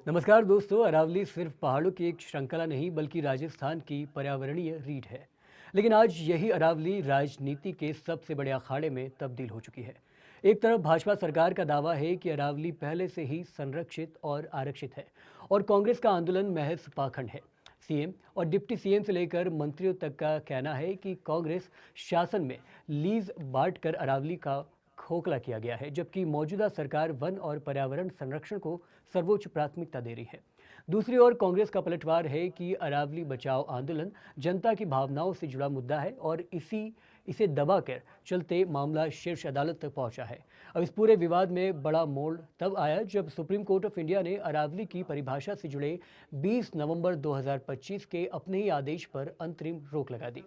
नमस्कार दोस्तों। अरावली सिर्फ पहाड़ों की एक श्रृंखला नहीं बल्कि राजस्थान की पर्यावरणीय रीढ़ है। लेकिन आज यही अरावली राजनीति के सबसे बड़े अखाड़े में तब्दील हो चुकी है। एक तरफ भाजपा सरकार का दावा है कि अरावली पहले से ही संरक्षित और आरक्षित है और कांग्रेस का आंदोलन महज पाखंड है। सीएम और डिप्टी सीएम से लेकर मंत्रियों तक का कहना है कि कांग्रेस शासन में लीज बांटकर अरावली का खोखला किया गया है, जबकि मौजूदा सरकार वन और पर्यावरण संरक्षण को सर्वोच्च प्राथमिकता दे रही है। दूसरी ओर कांग्रेस का पलटवार है कि अरावली बचाओ आंदोलन जनता की भावनाओं से जुड़ा मुद्दा है और इसे दबाकर चलते मामला शीर्ष अदालत तक पहुंचा है। अब इस पूरे विवाद में बड़ा मोड़ तब आया जब सुप्रीम कोर्ट ऑफ इंडिया ने अरावली की परिभाषा से जुड़े 20 नवंबर 2025 के अपने ही आदेश पर अंतरिम रोक लगा दी।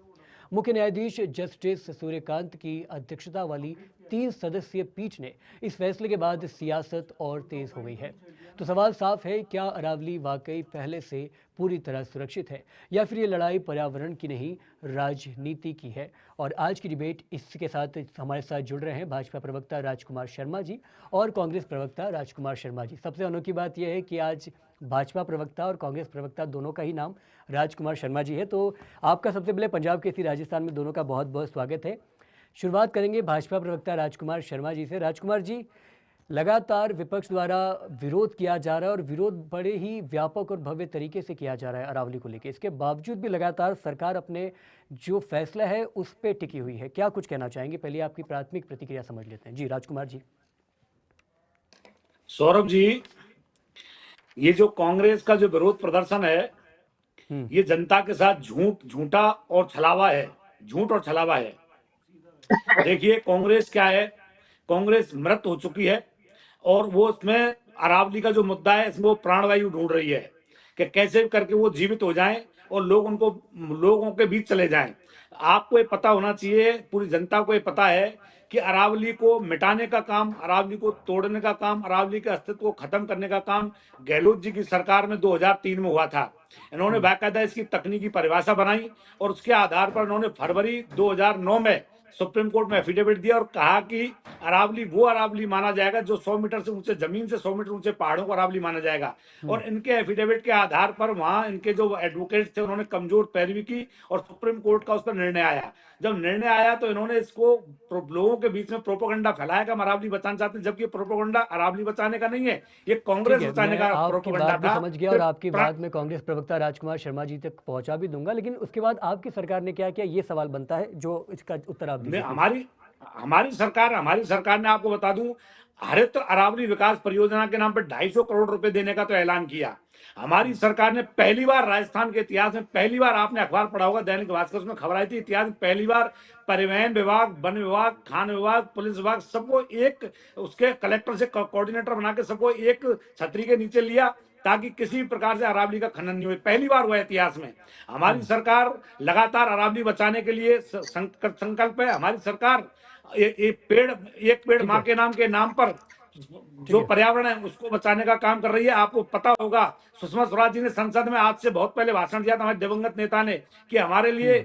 मुख्य न्यायाधीश जस्टिस सूर्यकांत की अध्यक्षता वाली 3 सदस्यीय पीठ ने इस फैसले के बाद सियासत और तेज हो गई है। तो सवाल साफ है, क्या अरावली वाकई पहले से पूरी तरह सुरक्षित है या फिर ये लड़ाई पर्यावरण की नहीं राजनीति की है? और आज की डिबेट इसके साथ हमारे साथ जुड़ रहे हैं भाजपा प्रवक्ता राजकुमार शर्मा जी और कांग्रेस प्रवक्ता राजकुमार शर्मा जी। सबसे अनोखी बात यह है कि आज भाजपा प्रवक्ता और कांग्रेस प्रवक्ता दोनों का ही नाम राजकुमार शर्मा जी है। तो आपका सबसे पहले पंजाब केसरी राजस्थान में दोनों का बहुत बहुत स्वागत है। शुरुआत करेंगे भाजपा प्रवक्ता राजकुमार शर्मा जी से। राजकुमार जी, लगातार विपक्ष द्वारा विरोध किया जा रहा है और विरोध बड़े ही व्यापक और भव्य तरीके से किया जा रहा है अरावली को लेकर। इसके बावजूद भी लगातार सरकार अपने जो फैसला है उस पर टिकी हुई है। क्या कुछ कहना चाहेंगे? पहले आपकी प्राथमिक प्रतिक्रिया समझ लेते हैं। जी राजकुमार जी। सौरभ जी, ये जो कांग्रेस का जो विरोध प्रदर्शन है ये जनता के साथ झूठा और छलावा है। झूठ और छलावा है। देखिए कांग्रेस क्या है, कांग्रेस मृत हो चुकी है और वो इसमें अरावली का जो मुद्दा है इसमें वो प्राणवायु ढूंढ रही है कि कैसे करके वो जीवित हो जाएं और लोगों के बीच चले जाएं। आपको ये पता होना चाहिए, पूरी जनता को ये पता है कि अरावली को मिटाने का काम, अरावली को तोड़ने का काम, अरावली के अस्तित्व को खत्म करने का काम गहलोत जी की सरकार में 2003 में हुआ था। इन्होंने बाकायदा इसकी तकनीकी परिभाषा बनाई और उसके आधार पर इन्होंने फरवरी 2009 में सुप्रीम कोर्ट में एफिडेविट दिया और कहा कि अरावली वो अरावली माना जाएगा जो 100 मीटर से ऊंचे जमीन से 100 मीटर ऊंचे पहाड़ों को अरावली माना जाएगा। और इनके एफिडेविट के आधार पर वहां इनके जो एडवोकेट्स थे उन्होंने कमजोर पैरवी की और सुप्रीम कोर्ट का उस पर निर्णय आया। जब निर्णय आया तो इन्होंने इसको लोगों के बीच में प्रोपोगंडा फैलाया कि हम अरावली बचाना चाहते हैं, जबकि प्रोपोगंडा अरावली बचाने का नहीं है, ये कांग्रेस बचाने का प्रोपोगंडा था। समझ गया और आपकी बात में कांग्रेस प्रवक्ता राजकुमार शर्मा जी तक पहुंचा भी दूंगा, लेकिन उसके बाद आपकी सरकार ने क्या किया ये सवाल बनता है, जो इसका उत्तर आप दीजिए। हमारी सरकार ने, आपको बता दूं, हरित अरावली विकास परियोजना के नाम पर 250 करोड़ रुपए देने का तो ऐलान किया। हमारी सरकार ने पहली बार राजस्थान के इतिहास में, पहली बार, आपने अखबार पढ़ा होगा दैनिक भास्कर, उसमें खबर आई थी, इतिहास में पहली बार परिवहन विभाग, वन विभाग, खान विभाग, पुलिस विभाग सबको एक, उसके कलेक्टर से कोऑर्डिनेटर बना के सबको एक छतरी के नीचे लिया ताकि किसी प्रकार से अरावली का खनन नहीं हो। पहली बार हुआ इतिहास में। हमारी सरकार लगातार अरावली बचाने के लिए संकल्प है। हमारी सरकार एक पेड़ माँ के नाम पर जो पर्यावरण है उसको बचाने का काम कर रही है। आपको पता होगा सुषमा स्वराज जी ने संसद में आज से बहुत पहले भाषण दिया था, हमारे दिवंगत नेता ने, कि हमारे लिए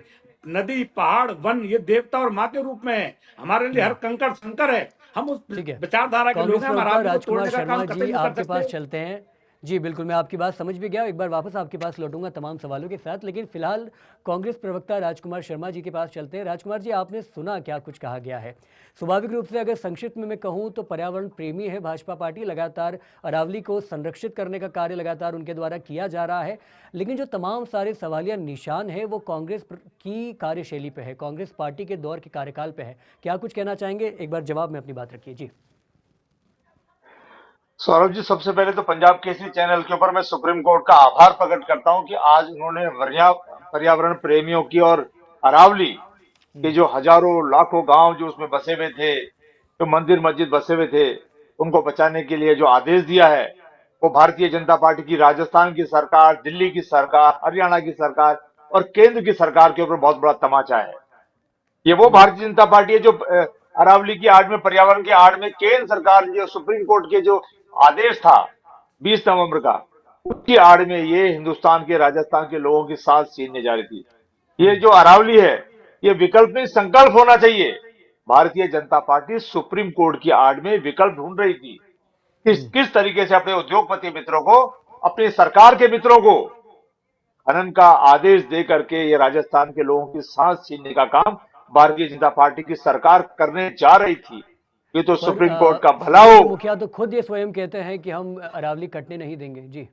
नदी, पहाड़, वन ये देवता और माँ के रूप में है, हमारे लिए हर कंकड़ शंकर है। हम उस विचारधारा के लोग हैं। राजकुमार शर्मा जी, आपके पास चलते हैं। जी बिल्कुल, मैं आपकी बात समझ भी गया। एक बार वापस आपके पास लौटूंगा तमाम सवालों के साथ, लेकिन फिलहाल कांग्रेस प्रवक्ता राजकुमार शर्मा जी के पास चलते हैं। राजकुमार जी, आपने सुना क्या कुछ कहा गया है? स्वाभाविक रूप से अगर संक्षिप्त में मैं कहूं तो पर्यावरण प्रेमी है भाजपा पार्टी। लगातार अरावली को संरक्षित करने का कार्य लगातार उनके द्वारा किया जा रहा है, लेकिन जो तमाम सारे सवालिया निशान है वो कांग्रेस की कार्यशैली पे है, कांग्रेस पार्टी के दौर के कार्यकाल पे है। क्या कुछ कहना चाहेंगे? एक बार जवाब में अपनी बात रखिए। जी सौरभ जी, सबसे पहले तो पंजाब केसरी चैनल के ऊपर मैं सुप्रीम कोर्ट का आभार प्रकट करता हूं कि आज उन्होंने पर्यावरण प्रेमियों की और अरावली के जो हजारों लाखों गांव जो उसमें बसे हुए थे, जो मंदिर मस्जिद बसे हुए थे, उनको बचाने के लिए जो आदेश दिया है, वो भारतीय जनता पार्टी की राजस्थान की सरकार, दिल्ली की सरकार, हरियाणा की सरकार और केंद्र की सरकार के ऊपर बहुत बड़ा तमाचा है। ये वो भारतीय जनता पार्टी है जो अरावली की आड़ में, पर्यावरण की आड़ में केंद्र सरकार जो सुप्रीम कोर्ट के जो आदेश था 20 नवंबर का, उसकी आड़ में ये हिंदुस्तान के, राजस्थान के लोगों की सांस छीनने जा रही थी। ये जो अरावली है, ये विकल्प नहीं संकल्प होना चाहिए। Bharatiya Janata party supreme court की आड़ में विकल्प ढूंढ रही थी, किस तरीके से अपने उद्योगपति मित्रों को अपनी सरकार के मित्रों को खनन का आदेश दे करके ये राजस्थान के लोगों की सांस छीनने का काम भारतीय जनता पार्टी की सरकार करने जा रही थी। ये तो पर सुप्रीम कोर्ट का भला सूबे हो। के मुखिया तो खुद ये स्वयं कहते हैं कि हम अरावली कटने नहीं देंगे। जी।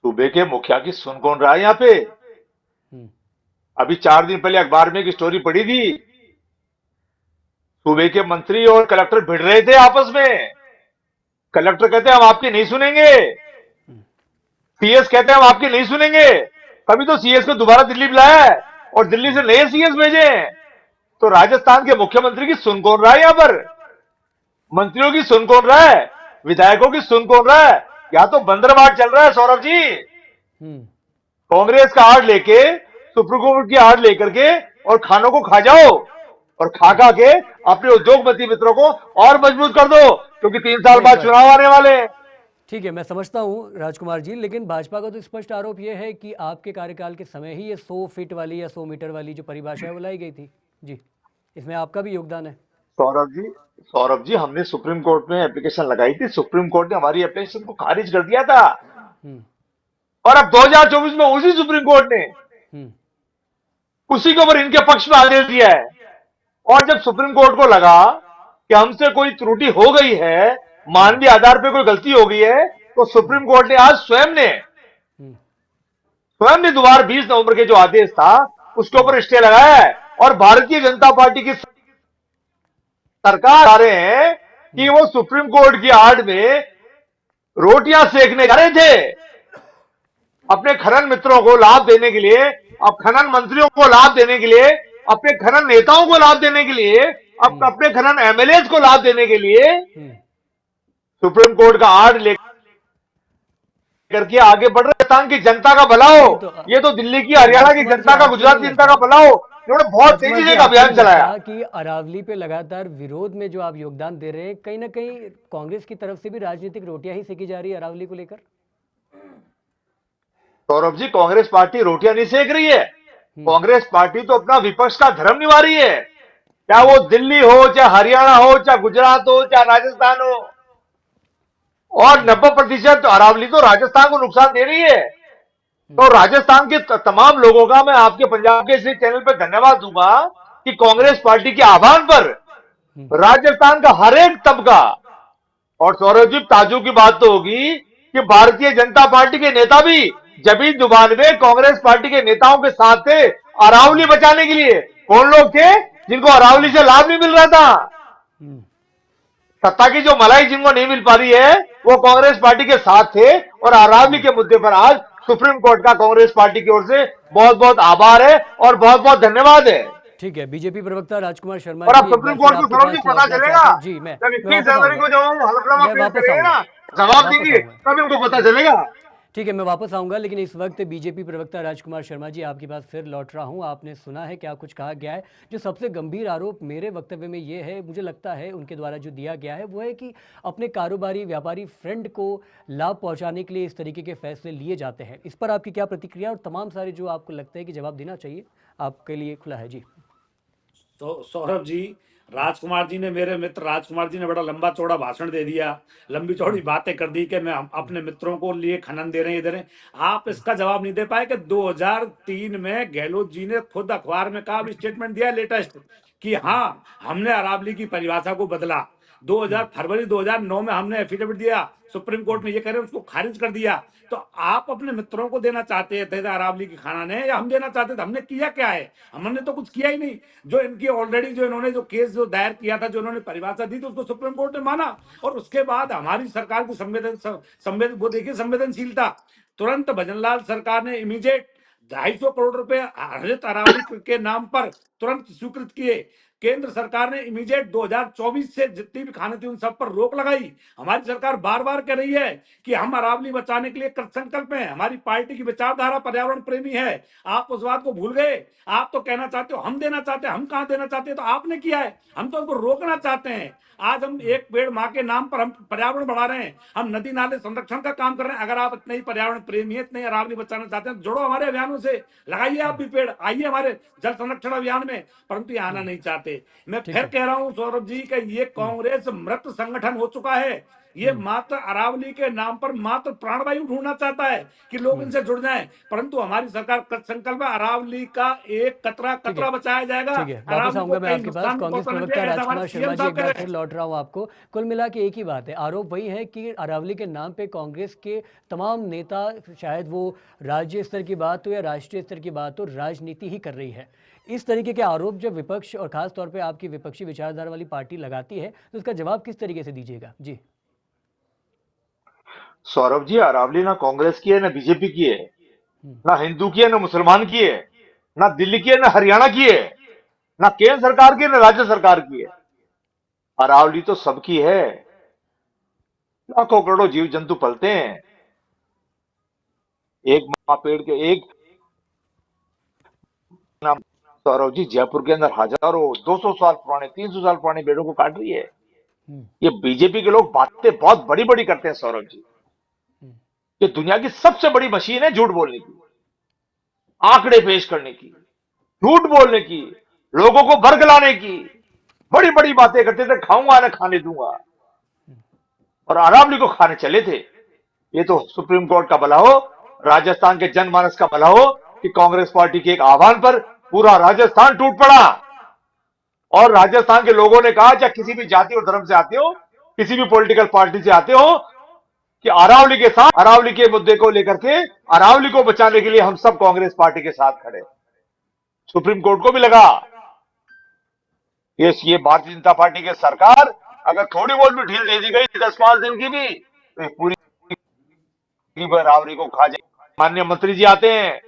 सूबे के मुखिया की सुन कौन रहा है यहाँ पे? हम्म। अभी 4 दिन पहले अखबार में एक स्टोरी पड़ी थी, सूबे के मंत्री और कलेक्टर भिड़ रहे थे आपस में। कलेक्टर कहते हैं हम आपकी नहीं सुनेंगे, सीएस कहते हैं हम आपकी नहीं सुनेंगे। तभी तो सीएस को दोबारा दिल्ली बुलाया है और दिल्ली से नए सीएस भेजे हैं। तो राजस्थान के मुख्यमंत्री की सुन कौन रहा है यहाँ पर? मंत्रियों की सुन कौन रहा है? विधायकों की सुन कौन रहा है? या तो बंदरबांट चल रहा है सौरभ जी। कांग्रेस का आड़ लेके, सुप्रीम कोर्ट की आड़ लेकर के और खानों को खा जाओ और खा खा के अपने उद्योगपति मित्रों को और मजबूत कर दो, क्योंकि 3 साल बाद चुनाव आने वाले हैं। ठीक है, मैं समझता हूं राजकुमार जी, लेकिन भाजपा का तो स्पष्ट आरोप यह है कि आपके कार्यकाल के समय ही ये 100 फीट वाली या 100 मीटर वाली जो परिभाषा है वो लाई गई थी। जी, इसमें आपका भी योगदान है। सौरभ जी हमने सुप्रीम कोर्ट में एप्लीकेशन लगाई थी, सुप्रीम कोर्ट ने हमारी एप्लीकेशन को खारिज कर दिया था। और अब 2024 में उसी सुप्रीम कोर्ट ने उसी के ऊपर इनके पक्ष में आदेश दिया है। और जब सुप्रीम कोर्ट को लगा कि हमसे कोई त्रुटि हो गई है, मानवीय आधार पर कोई गलती हो गई है, तो सुप्रीम कोर्ट ने आज स्वयं ने दोबारा 20 नवंबर के जो आदेश था उसके ऊपर स्टे लगाया है। और भारतीय जनता पार्टी की सरकार आ रहे हैं कि वो सुप्रीम कोर्ट की आड़ में रोटियां सेकने जा रहे थे अपने खनन मित्रों को लाभ देने के लिए, अब खनन मंत्रियों को लाभ देने के लिए, अपने खनन नेताओं को लाभ देने के लिए, अब अपने खनन एमएलए को लाभ देने के लिए सुप्रीम कोर्ट का आड़ लेकर करके आगे बढ़ रहे। राजस्थान की जनता का भला हो, ये तो दिल्ली की, हरियाणा की जनता का, गुजरात की जनता का भला हो। इन्होंने बहुत तेजी से एक अभियान चलाया कि अरावली पे लगातार विरोध में जो आप योगदान दे रहे हैं, कहीं ना कहीं कांग्रेस की तरफ से भी राजनीतिक रोटियां ही सेकी जा रही है अरावली को लेकर। सौरभ जी, कांग्रेस पार्टी रोटियां नहीं सेक रही है। कांग्रेस पार्टी तो अपना विपक्ष का धर्म निभा रही है, चाहे वो दिल्ली हो, चाहे हरियाणा हो, चाहे गुजरात हो, चाहे राजस्थान हो। और 90% अरावली तो राजस्थान को नुकसान दे रही है। तो राजस्थान के तमाम लोगों का मैं आपके पंजाब के इस चैनल पर धन्यवाद दूंगा कि कांग्रेस पार्टी के आह्वान पर राजस्थान का हर एक तबका, और सौरभ जी ताज्जुब की बात तो होगी कि भारतीय जनता पार्टी के नेता भी जबीन जुबान में कांग्रेस पार्टी के नेताओं के साथ थे अरावली बचाने के लिए। कौन लोग थे जिनको अरावली से लाभ नहीं मिल रहा था? सत्ता की जो मलाई जिनको नहीं मिल पा रही है वो कांग्रेस पार्टी के साथ थे। और अरावली के मुद्दे पर आज सुप्रीम कोर्ट का कांग्रेस पार्टी की ओर से बहुत बहुत आभार है और बहुत बहुत धन्यवाद है। ठीक है, बीजेपी प्रवक्ता राजकुमार शर्मा और अब सुप्रीम कोर्ट को सौरभ जी पता चलेगा जी, मैं जब 21 जनवरी को जब हम हलफनामा पेश वापस करेंगे ना, आऊंगा। जवाब देंगे, तभी उनको पता चलेगा। ठीक है, मैं वापस आऊंगा, लेकिन इस वक्त बीजेपी प्रवक्ता राजकुमार शर्मा जी आपके पास फिर लौट रहा हूं। आपने सुना है क्या कुछ कहा गया है। जो सबसे गंभीर आरोप मेरे वक्तव्य में ये है, मुझे लगता है उनके द्वारा जो दिया गया है वो है कि अपने कारोबारी व्यापारी फ्रेंड को लाभ पहुंचाने के लिए इस तरीके के फैसले लिए जाते हैं। इस पर आपकी क्या प्रतिक्रिया, और तमाम सारे जो आपको लगता है कि जवाब देना चाहिए, आपके लिए खुला है। जी। तो सौरभ जी, राजकुमार जी ने, मेरे मित्र राजकुमार जी ने बड़ा लंबा चौड़ा भाषण दे दिया, लंबी चौड़ी बातें कर दी कि मैं अपने मित्रों को लिए खनन दे रहे हैं, इधर आप इसका जवाब नहीं दे पाए कि 2003 में गहलोत जी ने खुद अखबार में कहा, स्टेटमेंट दिया लेटेस्ट कि हाँ हमने अरावली की परिभाषा को बदला। फरवरी 2009 में हमने एफिडेविट दिया सुप्रीम कोर्ट में, ये कह रहे उसको खारिज कर दिया। तो आप अपने मित्रों को देना चाहते थे अरावली की खाना ने, या हम देना चाहते थे? हमने किया क्या है? हमने तो कुछ किया ही नहीं। जो इनकी ऑलरेडी जो इन्होंने जो केस जो दायर किया था, जो इन्होंने परिभाषा दी थी, उसको सुप्रीम कोर्ट ने माना। और उसके बाद हमारी सरकार की वो देखिए संवेदनशीलता, तुरंत भजनलाल सरकार ने इमीडिएट 250 करोड़ रुपए हरित अरावली के नाम पर तुरंत स्वीकृत किए। केंद्र सरकार ने इमीडिएट 2024 से जितनी भी खाने थी उन सब पर रोक लगाई। हमारी सरकार बार बार कह रही है कि हम अरावली बचाने के लिए कृतसंकल्प हैं, हमारी पार्टी की विचारधारा पर्यावरण प्रेमी है। आप उस बात को भूल गए। आप तो कहना चाहते हो हम देना चाहते हैं, हम कहां देना चाहते हैं? तो आपने किया है, हम तो उसको रोकना चाहते हैं। आज हम एक पेड़ माँ के नाम पर हम पर्यावरण बढ़ा रहे हैं, हम नदी नाले संरक्षण का काम कर रहे हैं। अगर आप इतने ही पर्यावरण प्रेमी है, इतने अरावली बचाना चाहते हैं, जुड़ो हमारे अभियानों से, लगाइए आप भी पेड़, आइए हमारे जल संरक्षण अभियान में। परंतु ये आना नहीं चाहते। मैं फिर कह रहा हूं सौरभ जी कि ये कांग्रेस मृत संगठन हो चुका है। ये मात्र अरावली के नाम पर मात्र प्राणवायु ढूंढना चाहता है कि लोग इनसे जुड़ जाएं, परंतु हमारी सरकार कृत संकल्प है, अरावली का एक कतरा ठीक है कतरा बचाया जाएगा, ठीक है, वापस अरावली को आऊंगा मैं कहीं आपके पास। नुकसान नहीं कांग्रेस पहुंचाना प्रवक्ता चाहिए, ऐसा हमारे राजकुमार सीएम शर्मा जी, साहब एक कह बार रहे फिर हैं। लौट रहा हूं आपको। कुल मिला के एक ही बात है, आरोप वही है कि अरावली के नाम पे कांग्रेस के तमाम नेता, शायद वो राज्य स्तर की बात हो या राष्ट्रीय स्तर की बात हो, राजनीति ही कर रही है। इस तरीके के आरोप जब विपक्ष और खास तौर पे आपकी विपक्षी विचारधारा वाली पार्टी लगाती है तो उसका जवाब किस तरीके से दीजिएगा? जी। सौरभ जी, अरावली ना कांग्रेस की है ना बीजेपी की है, हम्म। ना हिंदू की है ना मुसलमान की है, ना दिल्ली की है ना हरियाणा की है, ना केंद्र सरकार की है ना राज्य सरकार की है। अरावली तो सबकी है। लाखों करोड़ों जीव जंतु पलते हैं। एक माँ पेड़ के एक नाम। सौरभ जी, जयपुर के अंदर हजारों 200 साल पुराने 300 साल पुराने पेड़ों को काट रही है। हम्म। ये बीजेपी के लोग बातें बहुत बड़ी बड़ी करते हैं सौरभ जी। हम्म। ये दुनिया की सबसे बड़ी मशीन है झूठ बोलने की, आंकड़े पेश करने की, झूठ बोलने की, लोगों को बरगलाने की। बड़ी बड़ी बातें करते थे, खाऊंगा ना खाने दूंगा, और अरावली को खाने चले थे। ये तो सुप्रीम कोर्ट का भला हो, राजस्थान के जनमानस का भला हो कि कांग्रेस पार्टी के एक आह्वान पर पूरा राजस्थान टूट पड़ा, और राजस्थान के लोगों ने कहा, चाहे किसी भी जाति और धर्म से आते हो, किसी भी पॉलिटिकल पार्टी से आते हो, कि अरावली के साथ, अरावली के मुद्दे को लेकर के, अरावली को बचाने के लिए हम सब कांग्रेस पार्टी के साथ खड़े। सुप्रीम कोर्ट को भी लगा ये भारतीय जनता पार्टी की सरकार अगर थोड़ी बहुत भी ढील दे दी गई 10-5 दिन की भी, तो ये पूरी अरावली को खा जाए। माननीय मंत्री जी आते हैं,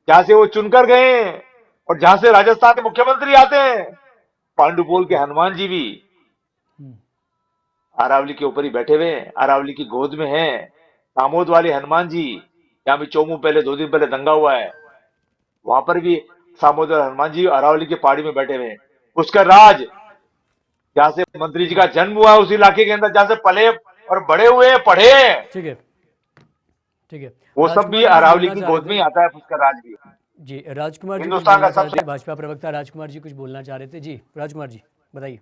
जहां से वो चुनकर गए, और जहां से राजस्थान के मुख्यमंत्री आते हैं, पांडुपोल के हनुमान जी भी हम्म। अरावली के ऊपर ही बैठे हुए हैं, अरावली की गोद में हैं। दामोद वाले हनुमान जी, यहाँ भी चोमू पहले 2 दिन पहले दंगा हुआ है, वहां पर भी सामोद वाले हनुमान जी अरावली की पहाड़ी में बैठे हुए हैं। उसका राज, जहां से मंत्री जी ठीक का है जन्म हुआ है, उस इलाके के अंदर जहां से पले और बड़े हुए हैं, पढ़े हैं, ठीक है ठीक है। वो सब भी राजकुमार जी कुछ अरावली बोलना की चाह रहे गोद में थे? ही आता है उसका राज भी। जी, राजकुमार जी कुछ हिंदुस्तान का बोलना चाह रहे सबसे थे, भाजपा प्रवक्ता राजकुमार जी कुछ बोलना चाह रहे थे। जी, राजकुमार जी बताइए।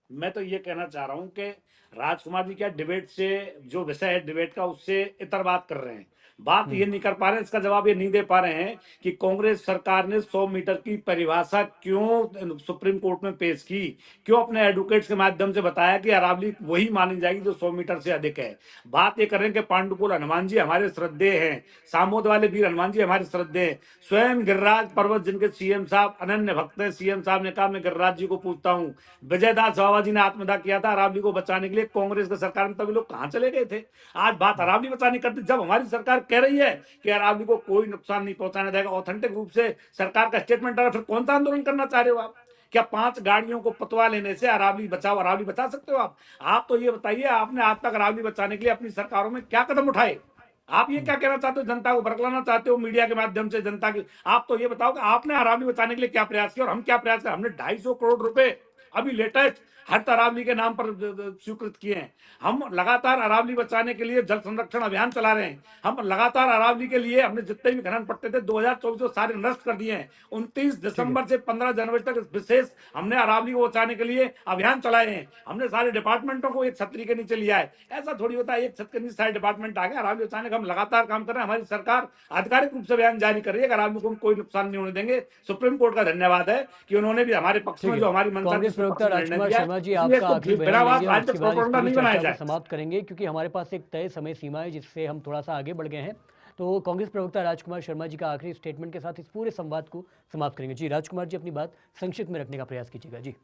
मैं तो ये कहना चाह रहा हूं कि राजकुमार जी क्या डिबेट से, जो विषय है डिबेट का, उससे इतर बात कर रहे हैं, बात ये नहीं कर पा रहे हैं, इसका जवाब ये नहीं दे पा रहे हैं कि कांग्रेस सरकार ने 100 मीटर की परिभाषा क्यों सुप्रीम कोर्ट में पेश की, क्यों अपने एडवोकेट्स के माध्यम से बताया कि अरावली वही मानी जाएगी जो 100 मीटर से अधिक है। बात ये कर रहे हैं कि पांडुपुल हनुमान जी हमारे श्रद्धेय हैं, सामोद वाले वीर हनुमान जी हमारे श्रद्धेय हैं, स्वयं गिरिराज पर्वत जिनके सीएम साहब अनन्य भक्त हैं, सीएम साहब ने कहा मैं गिरिराज जी को पूछता हूँ, विजयदास बाबा जी ने आत्मदाह किया था अरावली को बचाने के लिए, कांग्रेस की सरकार में तभी लोग कहां चले गए थे। आज बात अरावली बचाने करते, जब हमारी सरकार कह रही है कि अरावली को कोई नुकसान नहीं पहुंचाना जाएगा, ऑथेंटिक रूप से सरकार का स्टेटमेंट आ रहा है, फिर कौन सा आंदोलन करना चाह रहे हो आप? क्या 5 गाड़ियों को पतवा लेने से अरावली बचाओ, अरावली बचा सकते हो आप तो ये बताइए, आपने आज तक अरावली बचाने के लिए अपनी सरकारों में क्या कदम उठाए? आप ये क्या कहना चाहते हो, जनता को बरगलाना चाहते हो मीडिया के माध्यम से जनता की? आप तो ये बताओ कि आपने अरावली बचाने के लिए क्या प्रयास किया और हम क्या प्रयास करें। हमने 250 करोड़ रुपए अभी लेटेस्ट हर अरावली के नाम पर स्वीकृत किए हैं। हम लगातार अरावली बचाने के लिए जल संरक्षण अभियान चला रहे हैं। हम लगातार अरावली के लिए हमने जितने भी खनन पट्टे थे 2024 में सारे नष्ट कर दिए हैं। 29 ठीक है दिसंबर से 15 जनवरी तक विशेष हमने अरावली को बचाने के लिए अभियान चलाए हैं। हमने सारे डिपार्टमेंटों को एक छतरी के नीचे लिया है। ऐसा थोड़ी होता है एक छत के नीचे सारे डिपार्टमेंट आ गए। अरावली बचाने का हम लगातार काम कर रहे हैं। हमारी सरकार आधिकारिक रूप से बयान जारी कर रही है कि अरावली को हम कोई नुकसान नहीं होने देंगे। सुप्रीम कोर्ट का धन्यवाद है कि उन्होंने भी हमारे पक्ष ठीक में, है। जो हमारी मंशा थी, कांग्रेस उसके पक्ष प्रवक्ता में निर्णय राजकुमार दिया है। शर्मा जी, इसलिए आपका इसको आखिरी बयान बिना लेंगे और राजनीतिक उसके बाद इस प्रोपेगेंडा पूरी नहीं बनाया चर्चा को जाए। समाप्त करेंगे, क्योंकि हमारे पास एक तय समय सीमा है जिससे हम थोड़ा सा आगे बढ़ गए हैं। तो कांग्रेस प्रवक्ता राजकुमार शर्मा जी का आखिरी स्टेटमेंट के साथ इस पूरे संवाद को समाप्त करेंगे। जी, राजकुमार जी अपनी बात संक्षिप्त में रखने का प्रयास कीजिएगा। जी।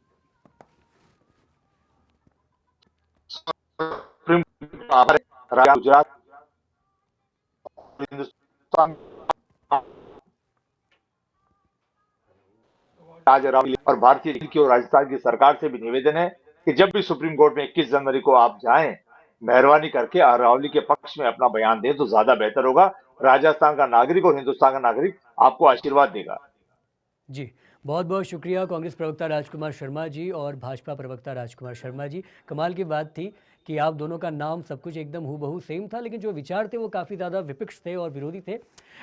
सुप्रीम कोर्ट का आभार है। गुजरात, हिंदुस्तान, आज अरावली और भारतीय की और राजस्थान की सरकार से भी निवेदन है कि जब भी सुप्रीम कोर्ट में 21 जनवरी को आप जाएं, मेहरबानी करके अरावली के पक्ष में अपना बयान दें तो ज्यादा बेहतर होगा। राजस्थान का नागरिक और हिंदुस्तान का नागरिक आपको आशीर्वाद देगा। जी, बहुत बहुत शुक्रिया कांग्रेस प्रवक्ता राजकुमार शर्मा जी और भाजपा प्रवक्ता राजकुमार शर्मा जी। कमाल की बात थी कि आप दोनों का नाम सब कुछ एकदम हूबहू सेम था, लेकिन जो विचार थे वो काफ़ी ज़्यादा विपक्ष थे और विरोधी थे।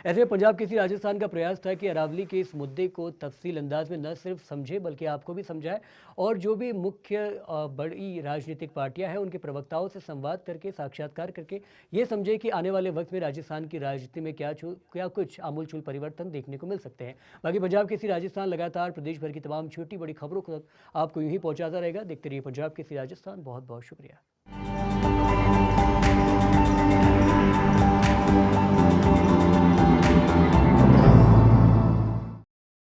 ऐसे में पंजाब केसरी राजस्थान का प्रयास था कि अरावली के इस मुद्दे को तफसील अंदाज में न सिर्फ समझे बल्कि आपको भी समझाए, और जो भी मुख्य बड़ी राजनीतिक पार्टियां हैं उनके प्रवक्ताओं से संवाद करके, साक्षात्कार करके ये समझे कि आने वाले वक्त में राजस्थान की राजनीति में क्या कुछ आमूलचूल परिवर्तन देखने को मिल सकते हैं। बाकी पंजाब केसरी राजस्थान लगातार प्रदेश भर की तमाम छोटी बड़ी खबरों को आपको यूं ही पहुंचाता रहेगा। देखते रहिए पंजाब केसरी राजस्थान। बहुत बहुत शुक्रिया।